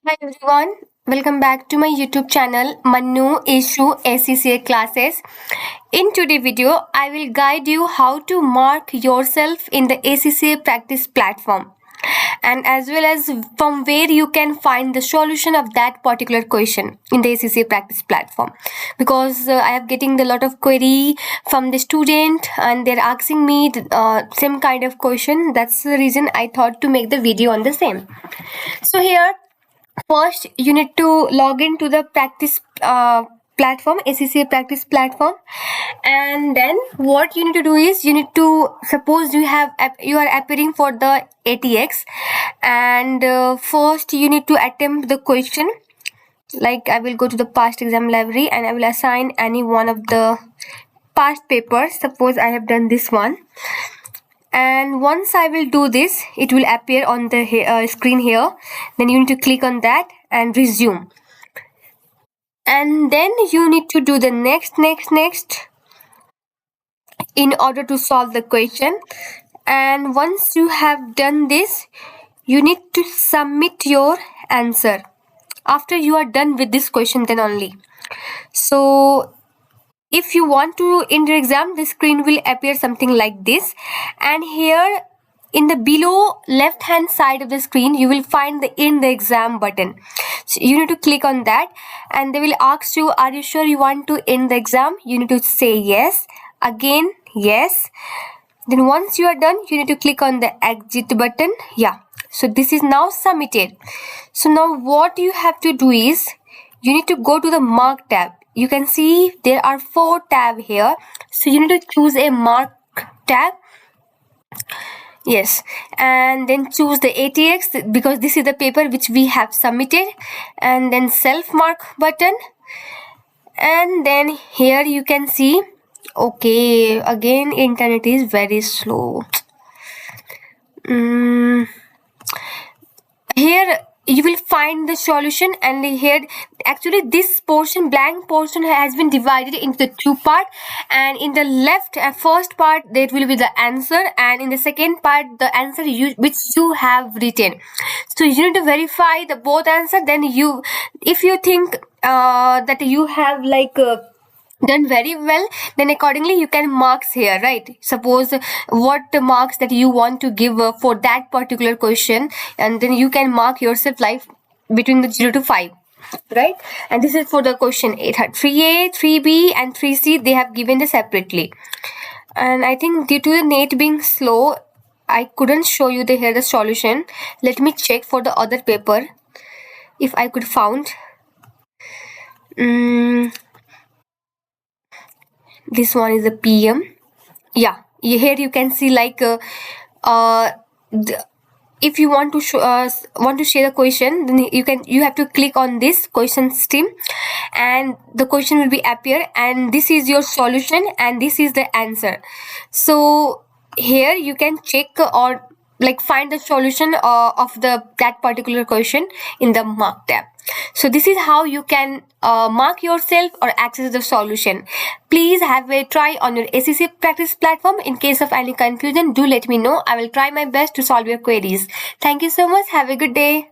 Hi everyone, welcome back to my YouTube channel Manu Issue ACCA Classes. In today's video, I will guide you how to mark yourself in the ACCA Practice Platform and as well as from where you can find the solution of that particular question in the ACCA Practice Platform, because I am getting a lot of query from the student and they're asking me same kind of question. That's the reason I thought to make the video on the same. So here, first, you need to log into the practice platform, ACCA Practice Platform, and then what you need to do is you need to suppose you are appearing for the ATX, and first you need to attempt the question. Like I will go to the past exam library and I will assign any one of the past papers. Suppose I have done this one, and once I will do this, it will appear on the screen here. Then you need to click on that and resume, and then you need to do the next in order to solve the question. And once you have done this, you need to submit your answer after you are done with this question, then only. So if you want to enter exam, the screen will appear something like this, and here in the below left hand side of the screen you will find the end the exam button. So you need to click on that, and they will ask you, are you sure you want to end the exam? You need to say yes, again yes. Then once you are done, you need to click on the exit button. Yeah, so this is now submitted. So now what you have to do is you need to go to the mark tab. You can see there are 4 tabs here, so you need to choose a mark tab. Yes, and then choose the ATX because this is the paper which we have submitted, and then self mark button, and then here you can see, okay, again internet is very slow. Here you will find the solution, and here actually this portion, blank portion, has been divided into the 2 parts, and in the left first part there will be the answer, and in the second part the answer which you have written. So you need to verify the both answer. Then you, if you think that you have done very well, then accordingly you can marks here, right? Suppose what marks that you want to give for that particular question, and then you can mark yourself like between the 0 to 5, right? And this is for the question 8, 3A, 3B and 3C, they have given this separately. And I think due to the net being slow, I couldn't show you here the solution. Let me check for the other paper if I could found. This one is a PM. Yeah, here you can see if you want to share the question, then you have to click on this question stream, and the question will be appear, and this is your solution and this is the answer. So here you can check or find the solution of that particular question in the mark tab. So this is how you can mark yourself or access the solution. Please have a try on your ACCA Practice Platform. In case of any confusion, do let me know. I will try my best to solve your queries. Thank you so much. Have a good day.